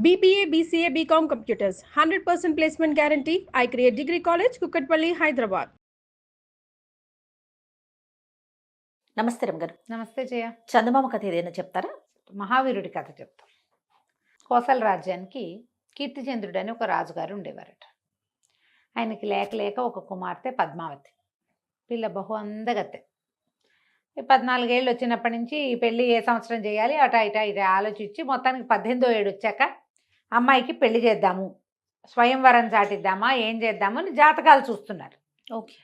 BBA, BCA, BCom Computers, 100% placement guarantee. I create Degree College, Kukatpalli, Hyderabad. నమస్తే రమగారు. నమస్తే జయ. చందమామ కథ ఏదైనా చెప్తారా? మహావీరుడి కథ చెప్తాం. కోసల రాజ్యానికి కీర్తిచంద్రుడు అని ఒక రాజుగారు ఉండేవారట. ఆయనకి లేక లేక ఒక కుమార్తె పద్మావతి. పిల్ల బహు అందగత్తె. 14 ఏళ్ళు వచ్చినప్పటి నుంచి పెళ్ళి ఏ సంవత్సరం చేయాలి అటా ఇటా ఆలోచించి మొత్తానికి 18వ ఏడు వచ్చాక అమ్మాయికి పెళ్లి చేద్దాము, స్వయంవరం చాటిద్దామా, ఏం చేద్దాము అని జాతకాలు చూస్తున్నారు. ఓకే,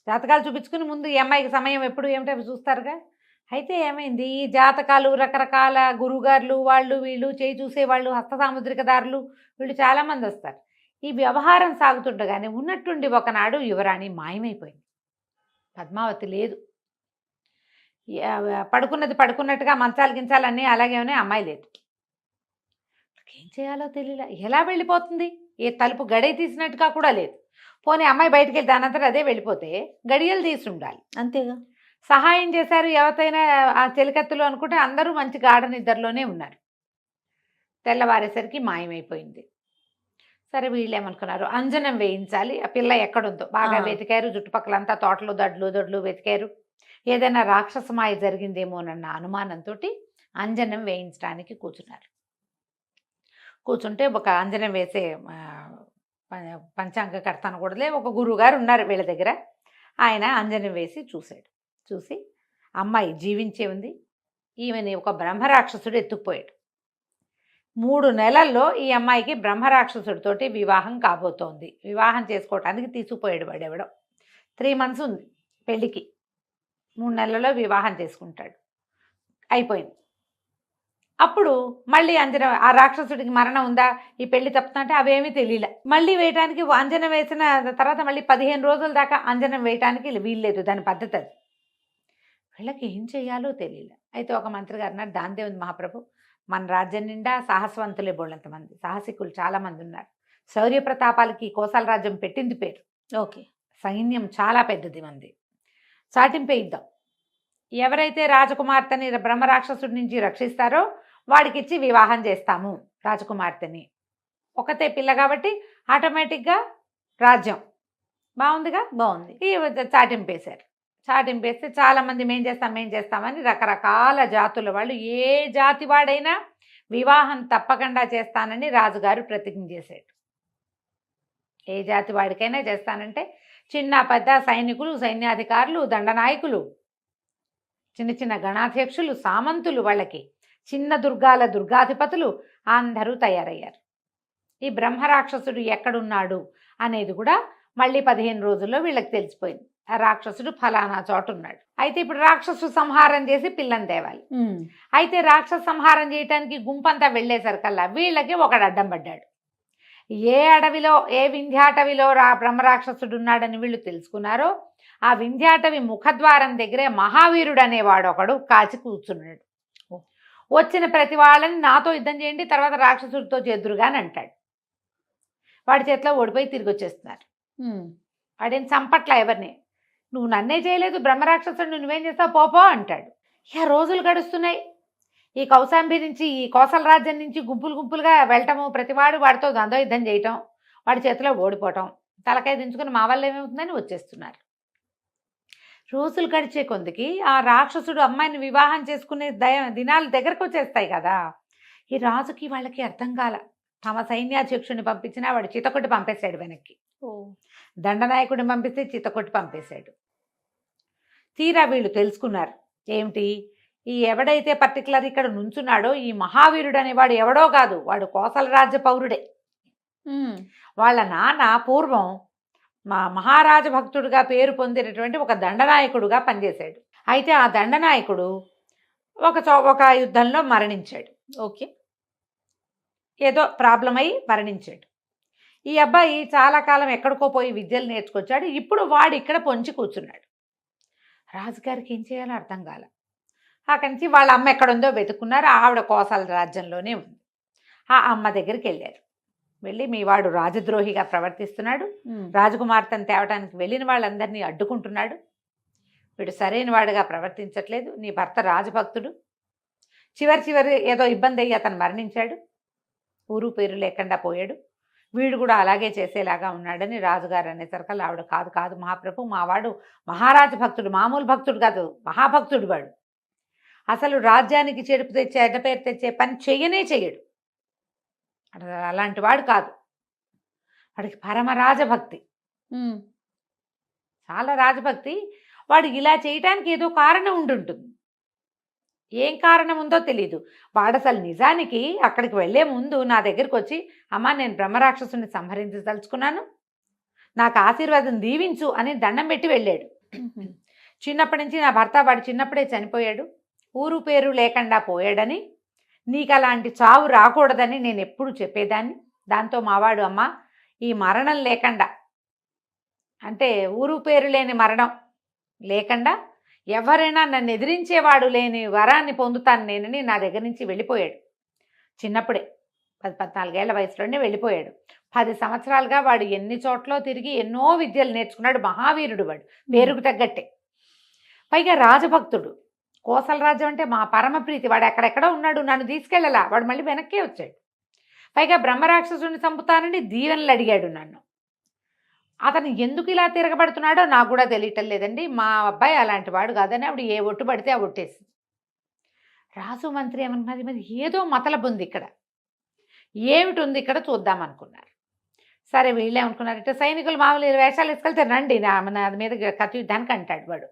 జాతకాలు చూపించుకుని ముందు ఈ అమ్మాయికి సమయం ఎప్పుడు ఏమిటో అవి చూస్తారుగా. అయితే ఏమైంది, ఈ జాతకాలు రకరకాల గురువుగారులు వాళ్ళు వీళ్ళు చేయి చూసేవాళ్ళు, హస్త సాముద్రికదారులు వీళ్ళు చాలామంది వస్తారు. ఈ వ్యవహారం సాగుతుండగానే ఉన్నట్టుండి ఒకనాడు యువరాణి మాయమైపోయింది. పద్మావతి లేదు. పడుకున్నది పడుకున్నట్టుగా మంచాలు గించాలన్నీ అలాగే ఉన్నాయి, అమ్మాయి లేదు. ఏం చేయాలో తెలియలే. ఎలా వెళ్ళిపోతుంది? ఏ తలుపు గడియ తీసినట్టుగా కూడా లేదు. పోనీ అమ్మాయి బయటికి వెళ్తే అనంతరం అదే వెళ్ళిపోతే గడియలు తీసి ఉండాలి. అంతేగా. సహాయం చేశారు ఎవరైనా ఆ చెలికత్తులు అనుకుంటే అందరూ మంచి గాఢ నిద్రలోనే ఉన్నారు. తెల్లవారేసరికి మాయమైపోయింది. సరే వీళ్ళు ఏమనుకున్నారు, అంజనం వేయించాలి, ఆ పిల్ల ఎక్కడుందో బాగా వెతికారు. చుట్టుపక్కలంతా తోటలు దొడ్లు వెతికారు. ఏదైనా రాక్షస మాయ జరిగిందేమోనన్న అనుమానంతో అంజనం వేయించడానికి కూర్చున్నారు. కూర్చుంటే ఒక అంజనం వేసే పంచాంగకర్త అనకూడదులే, ఒక గురువుగారు ఉన్నారు వీళ్ళ దగ్గర. ఆయన అంజనం వేసి చూశాడు. చూసి అమ్మాయి జీవించే ఉంది, ఈమెని ఒక బ్రహ్మరాక్షసుడు ఎత్తుకుపోయాడు. 3 నెలల్లో ఈ అమ్మాయికి బ్రహ్మరాక్షసుడితోటి వివాహం కాబోతోంది. వివాహం చేసుకోవటానికి తీసుకుపోయాడు వాడెవడో. 3 months ఉంది పెళ్ళికి. 3 నెలల్లో వివాహం చేసుకుంటాడు. అయిపోయింది. అప్పుడు మళ్ళీ అంజనం, ఆ రాక్షసుడికి మరణం ఉందా, ఈ పెళ్లి తప్పుతుంటే అవేమీ తెలియలే. మళ్ళీ వేయటానికి అంజనం వేసిన తర్వాత మళ్ళీ 15 రోజుల దాకా అంజనం వేయటానికి వీల్లేదు, దాని పద్ధతి అది. వీళ్ళకి ఏం చేయాలో తెలియలే. అయితే ఒక మంత్రి గారు అన్నారు, దాందే ఉంది మహాప్రభు, మన రాజ్యం నిండా సాహసవంతులే బోళ్ళంతమంది, సాహసికులు చాలామంది ఉన్నారు. శౌర్య ప్రతాపాలకి కోసల రాజ్యం పెట్టింది పేరు. ఓకే, సైన్యం చాలా పెద్దది మంది. చాటింపే ఇద్దాం. ఎవరైతే రాజకుమార్తెని బ్రహ్మరాక్షసుడి నుంచి రక్షిస్తారో వాడికిచ్చి వివాహం చేస్తాము రాజకుమార్తెని. ఒకతే పిల్ల కాబట్టి ఆటోమేటిక్గా రాజ్యం బాగుందిగా. బాగుంది. ఈ చాటింపేశారు. చాటింపేస్తే చాలామంది మేం చేస్తామని రకరకాల జాతుల వాళ్ళు, ఏ జాతి వాడైనా వివాహం తప్పకుండా చేస్తానని రాజుగారు ప్రతిజ్ఞ చేశాడు. ఏ జాతి వాడికైనా చేస్తానంటే చిన్న పెద్ద సైనికులు, సైన్యాధికారులు, దండనాయకులు, చిన్న చిన్న గణాధ్యక్షులు, సామంతులు, వాళ్ళకి చిన్న దుర్గాల దుర్గాధిపతులు అందరూ తయారయ్యారు. ఈ బ్రహ్మరాక్షసుడు ఎక్కడున్నాడు అనేది కూడా మళ్ళీ 15 రోజుల్లో వీళ్ళకి తెలిసిపోయింది. ఆ రాక్షసుడు ఫలానా చోటు ఉన్నాడు. అయితే ఇప్పుడు రాక్షసు సంహారం చేసి పిల్లని తేవాలి. అయితే రాక్షస సంహారం చేయటానికి గుంపంతా వెళ్ళేసరికల్లా వీళ్ళకి ఒకడు అడ్డం పడ్డాడు. ఏ అడవిలో, ఏ వింధ్యాటవిలో బ్రహ్మరాక్షసుడు ఉన్నాడని వీళ్ళు తెలుసుకున్నారో ఆ వింధ్యాటవి ముఖద్వారం దగ్గరే మహావీరుడు అనేవాడు ఒకడు కాచి కూర్చున్నాడు. వచ్చిన ప్రతి వాళ్ళని నాతో యుద్ధం చేయండి, తర్వాత రాక్షసుడితో చేద్దురుగా అని అంటాడు. వాడి చేతిలో ఓడిపోయి తిరిగి వచ్చేస్తున్నారు. వాడేం చంపట్లా ఎవరిని. నువ్వు నన్నే చేయలేదు, బ్రహ్మరాక్షసుడు నువ్వేం చేస్తావు పోపో అంటాడు. ఇక రోజులు గడుస్తున్నాయి. ఈ కౌశాంబి నుంచి, ఈ కోసల రాజ్యం నుంచి గుంపులుగా వెళ్ళటము, ప్రతివాడు వాడితో ద్వంద్వ యుద్ధం చేయటం, వాడి చేతిలో ఓడిపోవటం, తలకాయ దించుకుని మా వల్ల ఏమవుతుందని వచ్చేస్తున్నారు. రోజులు గడిచే కొందికి ఆ రాక్షసుడు అమ్మాయిని వివాహం చేసుకునే దినాలు దగ్గరకు వచ్చేస్తాయి కదా. ఈ రాజుకి వాళ్ళకి అర్థం కాల. తమ సైన్యాధ్యక్షుడిని పంపించినా వాడు చితకొట్టి పంపేశాడు వెనక్కి. దండనాయకుడిని పంపిస్తే చితకొట్టి పంపేశాడు. తీరా వీళ్ళు తెలుసుకున్నారు ఏమిటి, ఈ ఎవడైతే పర్టికులర్ ఇక్కడ నుంచున్నాడో ఈ మహావీరుడు అనేవాడు ఎవడో కాదు, వాడు కోసల రాజ్య పౌరుడే. వాళ్ళ నాన్న పూర్వం మహారాజ భక్తుడిగా పేరు పొందినటువంటి ఒక దండనాయకుడుగా పనిచేశాడు. అయితే ఆ దండనాయకుడు ఒక యుద్ధంలో మరణించాడు. ఓకే, ఏదో ప్రాబ్లం అయి మరణించాడు. ఈ అబ్బాయి చాలా కాలం ఎక్కడికో పోయి విద్యలు నేర్చుకొచ్చాడు. ఇప్పుడు వాడు ఇక్కడ పొంచి కూర్చున్నాడు. రాజుగారికి ఏం చేయాలో అర్థం కాల. అక్కడి నుంచి వాళ్ళ అమ్మ ఎక్కడుందో వెతుక్కున్నారు. ఆవిడ కోసల రాజ్యంలోనే ఉంది. ఆ అమ్మ దగ్గరికి వెళ్ళారు. వెళ్ళి మీ వాడు రాజద్రోహిగా ప్రవర్తిస్తున్నాడు, రాజకుమార్తెను తేవటానికి వెళ్ళిన వాళ్ళందరినీ అడ్డుకుంటున్నాడు, వీడు సరైన వాడుగా ప్రవర్తించట్లేదు, నీ భర్త రాజభక్తుడు, చివరి ఏదో ఇబ్బంది అయ్యి అతను మరణించాడు, ఊరు పేరు లేకుండా పోయాడు, వీడు కూడా అలాగే చేసేలాగా ఉన్నాడని రాజుగారు అనేసరికి ఆవిడ కాదు కాదు మహాప్రభు, మావాడు మహారాజ భక్తుడు, మామూలు భక్తుడు కాదు, మహాభక్తుడు వాడు. అసలు రాజ్యానికి చెడుపు తెచ్చే అడ్డ పేరు తెచ్చే పని చెయ్యనే చెయ్యడు, అలాంటి వాడు కాదు. వాడికి పరమ రాజభక్తి, చాలా రాజభక్తి. వాడు ఇలా చేయటానికి ఏదో కారణం ఉండుంటుంది, ఏం కారణం ఉందో తెలీదు. వాడు అసలు నిజానికి అక్కడికి వెళ్లే ముందు నా దగ్గరికి వచ్చి, అమ్మ నేను బ్రహ్మరాక్షసుని సంహరించదలుచుకున్నాను, నాకు ఆశీర్వాదం దీవించు అని దండం పెట్టి వెళ్ళాడు. చిన్నప్పటి నుంచి నా భర్త వాడు చిన్నప్పుడే చనిపోయాడు, ఊరు పేరు లేకుండా పోయాడని, నీకు అలాంటి చావు రాకూడదని నేను ఎప్పుడు చెప్పేదాన్ని. దాంతో మావాడు, అమ్మ ఈ మరణం లేకుండా, అంటే ఊరు పేరు లేని మరణం లేకుండా ఎవరైనా నన్ను ఎదిరించేవాడు లేని వరాన్ని పొందుతాను నేనని నా దగ్గర నుంచి వెళ్ళిపోయాడు. చిన్నప్పుడే 14 ఏళ్ల వయసులోనే వెళ్ళిపోయాడు. 10 సంవత్సరాలుగా వాడు ఎన్ని చోట్ల తిరిగి ఎన్నో విద్యలు నేర్చుకున్నాడు. మహావీరుడు వాడు, పేరుకు తగ్గట్టే. పైగా రాజభక్తుడు. కోసల రాజ్యం అంటే మా పరమ ప్రీతి. వాడు ఎక్కడెక్కడో ఉన్నాడు, నన్ను తీసుకెళ్ళలా, వాడు మళ్ళీ వెనక్కే వచ్చాడు. పైగా బ్రహ్మరాక్షసుని చంపుతానని దీవెనలు అడిగాడు నన్ను. అతను ఎందుకు ఇలా తిరగబడుతున్నాడో నాకు కూడా తెలియటం లేదండి. మా అబ్బాయి అలాంటి వాడు కాదని ఆవిడ ఏ ఒట్టు పడితే ఆ ఒట్టేసి. రాజు మంత్రి ఏమన్నారు, మరి ఏదో మతలబు ఉంది ఇక్కడ, ఏమిటి ఉంది ఇక్కడ చూద్దాం అనుకున్నారు. సరే వీళ్ళేమనుకున్నారంటే, సైనికులు మామూలు వేషాలు వేసుకెళ్తే రండి నా మీద కత్తి యుద్ధానికి అంటాడు వాడు.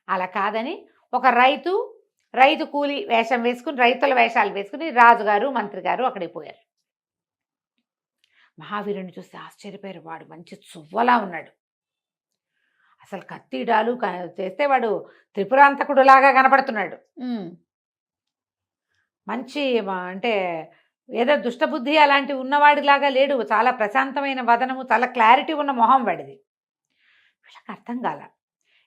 అలా కాదని ఒక రైతు కూలి వేషం వేసుకుని, రైతుల వేషాలు వేసుకుని రాజుగారు మంత్రి గారు అక్కడికి పోయారు. మహావీరుని చూస్తే ఆశ్చర్యపోయారు. వాడు మంచి చువ్వలా ఉన్నాడు, అసలు కత్తిడాలు చేస్తే వాడు త్రిపురాంతకుడులాగా కనపడుతున్నాడు. మంచి అంటే ఏదో దుష్టబుద్ధి అలాంటి ఉన్నవాడిలాగా లేడు, చాలా ప్రశాంతమైన వదనము, చాలా క్లారిటీ ఉన్న మొహం వాడిది. వీళ్ళకి అర్థం కాల.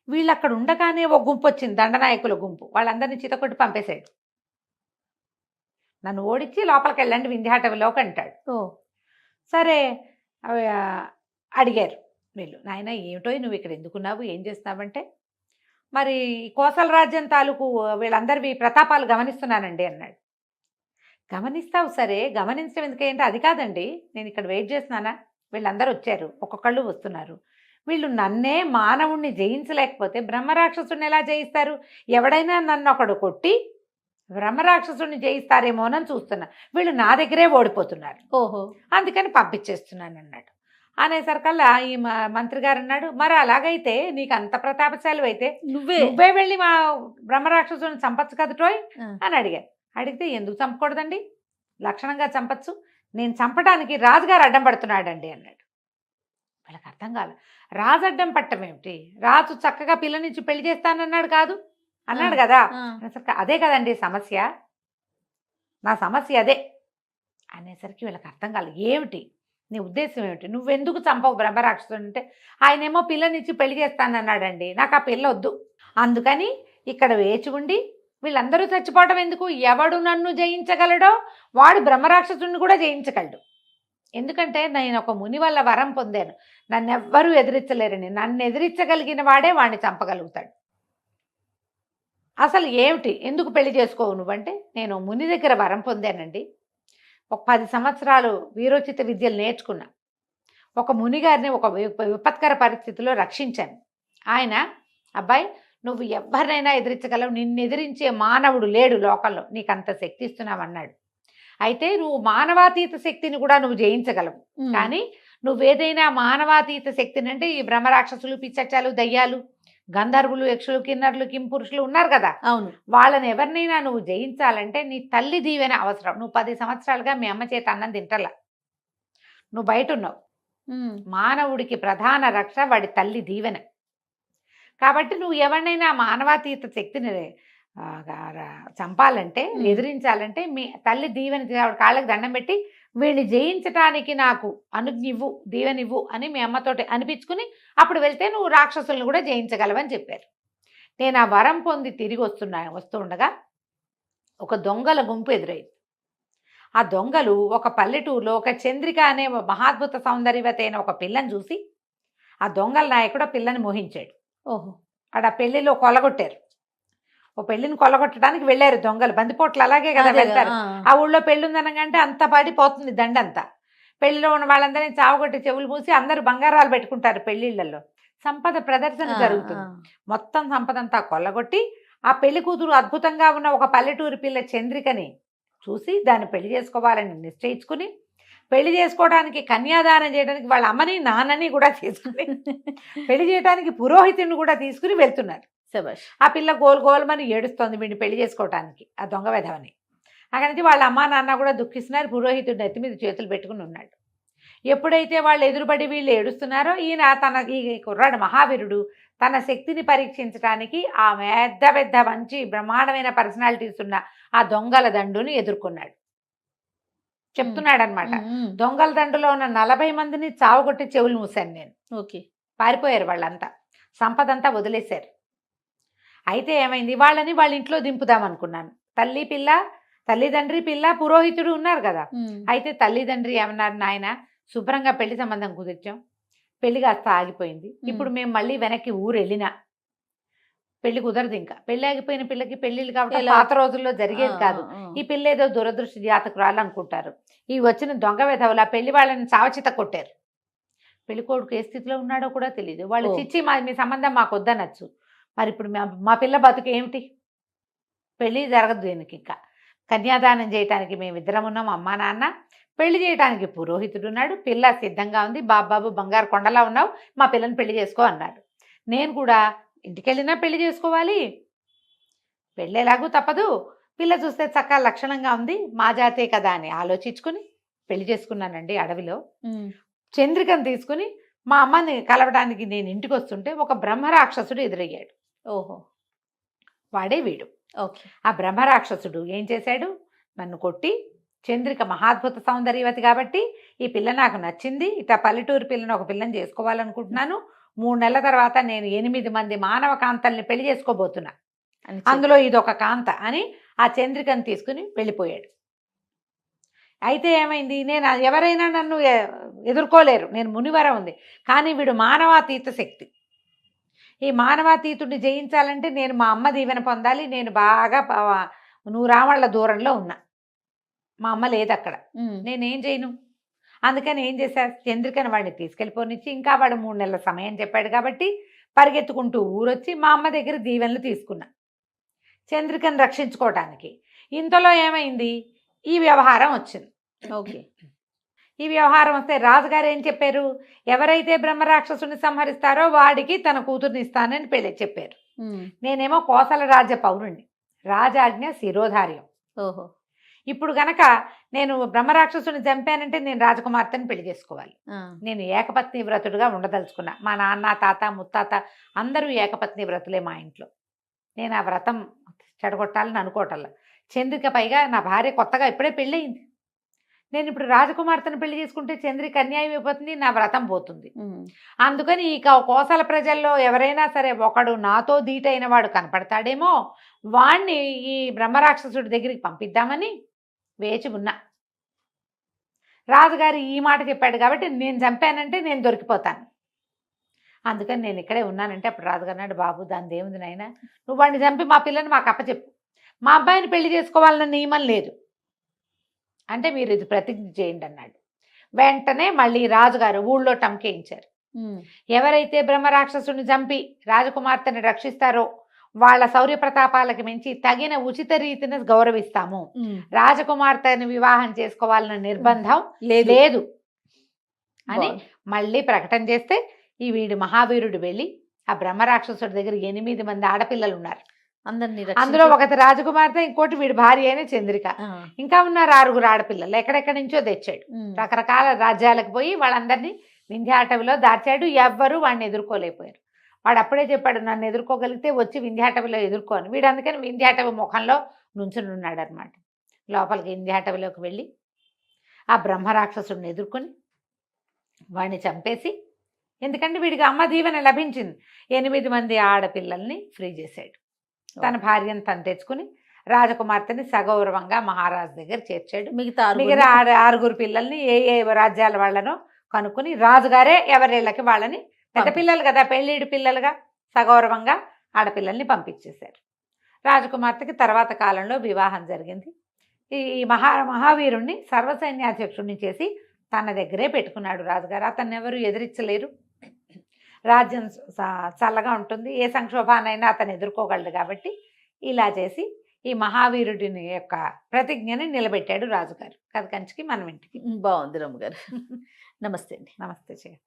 వీళ్ళు అక్కడ ఉండగానే ఒక గుంపు వచ్చింది, దండనాయకుల గుంపు. వాళ్ళందరినీ చితకొట్టి పంపేశాడు. నన్ను ఓడించి లోపలికి వెళ్ళండి వింధ్యాటవిలోకి అంటాడు. సరే అడిగారు వీళ్ళు, నాయన ఏమిటో నువ్వు ఇక్కడ ఎందుకున్నావు, ఏం చేస్తున్నావంటే, మరి కోసల రాజ్యం తాలూకు వీళ్ళందరివి ప్రతాపాలు గమనిస్తున్నానండి అన్నాడు. గమనిస్తావు సరే, గమనించడం ఎందుకంటే అది కాదండి, నేను ఇక్కడ వెయిట్ చేస్తున్నానా, వీళ్ళందరూ వచ్చారు, ఒక్కొక్కళ్ళు వస్తున్నారు, వీళ్ళు నన్నే మానవుణ్ణి జయించలేకపోతే బ్రహ్మరాక్షసుని ఎలా జయిస్తారు, ఎవడైనా నన్ను ఒకడు కొట్టి బ్రహ్మరాక్షసుని జయిస్తారేమోనని చూస్తున్నా, వీళ్ళు నా దగ్గరే ఓడిపోతున్నారు, అందుకని పంపించేస్తున్నాను అన్నాడు. అనేసరికల్లా ఈ మంత్రి గారు అన్నాడు, మరి అలాగైతే నీకు అంత ప్రతాపశాలి అయితే నువ్వే వెళ్ళి మా బ్రహ్మరాక్షసుని చంపచ్చు కదటోయ్ అని అడిగారు. అడిగితే ఎందుకు చంపకూడదండి, లక్షణంగా చంపచ్చు, నేను చంపడానికి రాజుగారు అడ్డం పడుతున్నాడండి అన్నాడు. వీళ్ళకి అర్థం కాదు, రాజు అడ్డం పట్టం ఏమిటి, రాజు చక్కగా పిల్లనిచ్చి పెళ్లి చేస్తానన్నాడు కాదు అన్నాడు కదా, అదే కదండి సమస్య, నా సమస్య అదే అనేసరికి వీళ్ళకి అర్థం కాలేదు. ఏమిటి నీ ఉద్దేశం ఏమిటి, నువ్వెందుకు చంపవు బ్రహ్మరాక్షసుడు అంటే, ఆయనేమో పిల్లనిచ్చి పెళ్లి చేస్తానన్నాడండి, నాకు ఆ పిల్ల వద్దు, అందుకని ఇక్కడ వేచి ఉండి వీళ్ళందరూ చచ్చిపోవటం ఎందుకు, ఎవడు నన్ను జయించగలడో వాడు బ్రహ్మరాక్షసుడిని కూడా జయించగలడు, ఎందుకంటే నేను ఒక ముని వల్ల వరం పొందాను, నన్నెవ్వరూ ఎదిరించలేరని, నన్ను ఎదిరించగలిగిన వాడే వాడిని చంపగలుగుతాడు. అసలు ఏమిటి, ఎందుకు పెళ్లి చేసుకోవు నువ్వంటే, నేను ముని దగ్గర వరం పొందానండి, ఒక 10 సంవత్సరాలు వీరోచిత విద్యలు నేర్చుకున్నా, ఒక మునిగారిని ఒక విపత్కర పరిస్థితిలో రక్షించాను, ఆయన అబ్బాయి నువ్వు ఎవరినైనా ఎదిరించగలవు, నిన్ను ఎదిరించే మానవుడు లేడు లోకంలో, నీకు అంత శక్తి ఇస్తున్నామన్నాడు. అయితే నువ్వు మానవాతీత శక్తిని కూడా నువ్వు జయించగలవు, కానీ నువ్వేదైనా మానవాతీత శక్తిని అంటే ఈ బ్రహ్మరాక్షసులు, పిచ్చచ్చాలు, దయ్యాలు, గంధర్వులు, యక్షులు, కిన్నరులు, కింపురుషులు ఉన్నారు కదా, అవును, వాళ్ళని ఎవరినైనా నువ్వు జయించాలంటే నీ తల్లి దీవెన అవసరం. నువ్వు 10 సంవత్సరాలుగా మీ అమ్మ చేత అన్నం తింటలా, నువ్వు బయట ఉన్నావు, మానవుడికి ప్రధాన రక్ష వాడి తల్లి దీవెన. కాబట్టి నువ్వు ఎవరినైనా మానవాతీత శక్తిని చంపాలంటే, ఎదిరించాలంటే మీ తల్లి దీవెన కాళ్ళకి దండం పెట్టి వీడిని జయించటానికి నాకు అనుజ్ఞివ్వు, దీవెనివ్వు అని మీ అమ్మతోటి అనిపించుకుని అప్పుడు వెళ్తే నువ్వు రాక్షసులను కూడా జయించగలవని చెప్పారు. నేను ఆ వరం పొంది తిరిగి వస్తూ ఉండగా ఒక దొంగల గుంపు ఎదురైంది. ఆ దొంగలు ఒక పల్లెటూరులో ఒక చంద్రిక అనే మహాద్భుత సౌందర్యవతి అయిన ఒక పిల్లని చూసి ఆ దొంగల నాయకుడు ఆ పిల్లని మోహించాడు. ఆడ పెళ్లిలో కొలగొట్టారు. ఓ పెళ్లిని కొల్లగొట్టడానికి వెళ్ళారు దొంగలు, బందిపోట్లు అలాగే కదా వెళ్తారు. ఆ ఊళ్ళో పెళ్లి ఉందనగంటే అంత పడిపోతుంది దండంతా. పెళ్లిలో ఉన్న వాళ్ళందరినీ చావగొట్టి చెవులు మూసి అందరూ బంగారాలు పెట్టుకుంటారు పెళ్లిళ్లలో. సంపద ప్రదర్శన జరుగుతుంది. మొత్తం సంపద అంతా కొల్లగొట్టి ఆ పెళ్లి కూతురు అద్భుతంగా ఉన్న ఒక పల్లెటూరి పిల్ల చంద్రికని చూసి దాన్ని పెళ్లి చేసుకోవాలని నిశ్చయించుకుని, పెళ్లి చేసుకోవడానికి కన్యాదానం చేయడానికి వాళ్ళ అమ్మని నాన్నని కూడా తీసుకుని పెళ్లి చేయడానికి పురోహితుడిని కూడా తీసుకుని వెళ్తున్నారు. ఆ పిల్ల గోల్మని ఏడుస్తోంది వీడిని పెళ్లి చేసుకోవటానికి, ఆ దొంగ వెధవని. అక్కడి నుంచి వాళ్ళ అమ్మా నాన్న కూడా దుఃఖిస్తున్నారు. పురోహితుడి నెత్తి మీద చేతులు పెట్టుకుని ఉన్నాడు. ఎప్పుడైతే వాళ్ళు ఎదురుబడి వీళ్ళు ఏడుస్తున్నారో ఈయన ఈ కుర్రాడు మహావీరుడు తన శక్తిని పరీక్షించడానికి ఆ పెద్ద పెద్ద మంచి బ్రహ్మాండమైన పర్సనాలిటీస్ ఉన్న ఆ దొంగల దండుని ఎదుర్కొన్నాడు. చెప్తున్నాడు అనమాట, దొంగల దండులో ఉన్న 40 మందిని చావగొట్టి చెవులు మూసాను నేను. పారిపోయారు వాళ్ళంతా, సంపదంతా వదిలేశారు. అయితే ఏమైంది, వాళ్ళని వాళ్ళ ఇంట్లో దింపుదామనుకున్నాను. తల్లిదండ్రి పిల్ల పురోహితుడు ఉన్నారు కదా. అయితే తల్లిదండ్రి ఏమన్నారు, నాయన శుభ్రంగా పెళ్లి సంబంధం కుదిర్చాం, పెళ్లి కాస్త ఆగిపోయింది, ఇప్పుడు మేము మళ్ళీ వెనక్కి ఊరు వెళ్ళినా పెళ్లి కుదరదు. ఇంకా పెళ్లి ఆగిపోయిన పిల్లకి పెళ్లిళ్ళు కాబట్టి పాత రోజుల్లో జరిగేది కాదు. ఈ పిల్ల ఏదో దురదృష్టి జాతకురాలు అనుకుంటారు. ఈ వచ్చిన దొంగ వెధవుల పెళ్లి వాళ్ళని చావచిత కొట్టారు. పెళ్లి కొడుకు ఏ స్థితిలో ఉన్నాడో కూడా తెలియదు. వాళ్ళు చిచ్చి మీ సంబంధం మాకు వద్దనొచ్చు, మరి ఇప్పుడు మా పిల్ల బతుకు ఏమిటి, పెళ్లి జరగదు దీనికి. ఇంకా కన్యాదానం చేయటానికి మేమిద్దరం ఉన్నాం, అమ్మా నాన్న. పెళ్లి చేయడానికి పురోహితుడు ఉన్నాడు, పిల్ల సిద్ధంగా ఉంది. బాబాబు బంగారు కొండలా ఉన్నావు, మా పిల్లని పెళ్లి చేసుకో అన్నాడు. నేను కూడా ఇంటికెళ్ళినా పెళ్లి చేసుకోవాలి, పెళ్ళి ఎలాగూ తప్పదు, పిల్ల చూస్తే చక్కగా లక్షణంగా ఉంది, మా జాతే కదా అని ఆలోచించుకుని పెళ్లి చేసుకున్నానండి. అడవిలో చంద్రికను తీసుకుని మా అమ్మని కలవడానికి నేను ఇంటికి వస్తుంటే ఒక బ్రహ్మరాక్షసుడు ఎదురయ్యాడు. వాడే వీడు. ఆ బ్రహ్మరాక్షసుడు ఏం చేశాడు, నన్ను కొట్టి, చంద్రిక మహాద్భుత సౌందర్యవతి కాబట్టి ఈ పిల్ల నాకు నచ్చింది, ఇట్లా పల్లెటూరు పిల్లని ఒక పిల్లని చేసుకోవాలనుకుంటున్నాను, 3 నెలల తర్వాత నేను 8 మంది మానవ కాంతల్ని పెళ్లి చేసుకోబోతున్నా, అందులో ఇదొక కాంత అని ఆ చంద్రికను తీసుకుని వెళ్ళిపోయాడు. అయితే ఏమైంది, నేను ఎవరైనా నన్ను ఎదుర్కోలేరు, నేను మునివర ఉంది. కానీ వీడు మానవాతీత శక్తి. ఈ మానవాతీతుడిని జయించాలంటే నేను మా అమ్మ దీవెన పొందాలి. నేను బాగా 100 రామళ్ళ దూరంలో ఉన్నా, మా అమ్మ లేదు అక్కడ, నేనేం చేయను. అందుకని ఏం చేశారు, చంద్రికను వాడిని తీసుకెళ్ళిపోనిచ్చి, ఇంకా వాడు 3 నెలల సమయం చెప్పాడు కాబట్టి పరిగెత్తుకుంటూ ఊరొచ్చి మా అమ్మ దగ్గర దీవెనలు తీసుకున్నా చంద్రికను రక్షించుకోవడానికి. ఇంతలో ఏమైంది, ఈ వ్యవహారం వచ్చింది. ఈ వ్యవహారం వస్తే రాజుగారు ఏం చెప్పారు, ఎవరైతే బ్రహ్మరాక్షసుని సంహరిస్తారో వాడికి తన కూతుర్ని ఇస్తానని పెళ్లి చెప్పారు. నేనేమో కోసల రాజ్య పౌరుణ్ణి, రాజాజ్ఞ శిరోధార్యం. ఇప్పుడు గనక నేను బ్రహ్మరాక్షసుని చంపానంటే నేను రాజకుమార్తెని పెళ్లి చేసుకోవాలి. నేను ఏకపత్ని వ్రతుడుగా ఉండదలుచుకున్నా. మా నాన్న తాత ముత్తాత అందరూ ఏకపత్ని వ్రతులే మా ఇంట్లో. నేను ఆ వ్రతం చెడగొట్టాలని అనుకోవటల్లా. చంద్రిక పైగా నా భార్య కొత్తగా ఇప్పుడే పెళ్ళయింది. నేను ఇప్పుడు రాజకుమార్తెను పెళ్లి చేసుకుంటే చంద్రిక అన్యాయం అయిపోతుంది, నా వ్రతం పోతుంది. అందుకని ఇక కోసల ప్రజల్లో ఎవరైనా సరే ఒకడు నాతో ధీటైన వాడు కనపడతాడేమో, వాణ్ణి ఈ బ్రహ్మరాక్షసుడి దగ్గరికి పంపిద్దామని వేచి ఉన్నా. రాజుగారు ఈ మాట చెప్పాడు కాబట్టి నేను చంపానంటే నేను దొరికిపోతాను, అందుకని నేను ఇక్కడే ఉన్నానంటే అప్పుడు రాజుగారు అన్నాడు, బాబు దాని దేవుంది నాయన, నువ్వు వాడిని చంపి మా పిల్లని మాకు అప్పచెప్పు, మా అబ్బాయిని పెళ్లి చేసుకోవాలన్న నియమం లేదు అంటే మీరు ఇది ప్రతిజ్ఞ చేయండి అన్నాడు. వెంటనే మళ్ళీ రాజుగారు ఊళ్ళో టంకేయించారు. ఎవరైతే బ్రహ్మరాక్షసుని చంపి రాజకుమార్తెని రక్షిస్తారో వాళ్ళ శౌర్య ప్రతాపాలకు మించి తగిన ఉచిత రీతిని గౌరవిస్తాము, రాజకుమార్తెని వివాహం చేసుకోవాలన్న నిర్బంధం లేదు అని మళ్ళీ ప్రకటన చేస్తే ఈ వీడు మహావీరుడు వెళ్ళి ఆ బ్రహ్మరాక్షసుడి దగ్గర 8 మంది ఆడపిల్లలు ఉన్నారు. అందులో ఒకటి రాజకుమార్తె, ఇంకోటి వీడి భార్య అయిన చంద్రిక, ఇంకా ఉన్నారు 6 ఆడపిల్లలు. ఎక్కడెక్కడి నుంచో తెచ్చాడు. రకరకాల రాజ్యాలకు పోయి వాళ్ళందరినీ వింధ్యాటవిలో దాచాడు. ఎవ్వరూ వాడిని ఎదుర్కోలేకపోయారు. వాడు అప్పుడే చెప్పాడు, నన్ను ఎదుర్కోగలిగితే వచ్చి వింధ్యాటవిలో ఎదుర్కోని. వీడు అందుకని వింధ్యాటవి ముఖంలో నుంచుని ఉన్నాడు అనమాట. లోపలికి వింధ్యాటవిలోకి వెళ్ళి ఆ బ్రహ్మరాక్షసుడిని ఎదుర్కొని వాడిని చంపేసి, ఎందుకంటే వీడికి అమ్మ దీవెన లభించింది, 8 మంది ఆడపిల్లల్ని ఫ్రీ చేశాడు. తన భార్యను తను తెచ్చుకుని రాజకుమార్తెని సగౌరవంగా మహారాజు దగ్గర చేర్చాడు. మిగతా 6 పిల్లల్ని ఏ రాజ్యాల వాళ్ళనో కనుక్కుని రాజుగారే ఎవరిళ్ళకి వాళ్ళని, పెద్ద పిల్లలు కదా పెళ్ళిడి పిల్లలుగా, సగౌరవంగా ఆడపిల్లల్ని పంపించేశారు. రాజకుమార్తెకి తర్వాత కాలంలో వివాహం జరిగింది. ఈ మహావీరుణ్ణి సర్వసైన్యాధ్యక్షుడిని చేసి తన దగ్గరే పెట్టుకున్నాడు రాజుగారు. అతన్ని ఎవరు ఎదిరించలేరు. రాజ్యం చల్లగా ఉంటుంది, ఏ సంక్షోభానైనా అతను ఎదుర్కోగలడు. కాబట్టి ఇలా చేసి ఈ మహావీరుడిని యొక్క ప్రతిజ్ఞని నిలబెట్టాడు రాజుగారు. కథ కంచికి మనం ఇంటికి. బాగుంది రమ్మగారు. నమస్తే అండి. నమస్తే.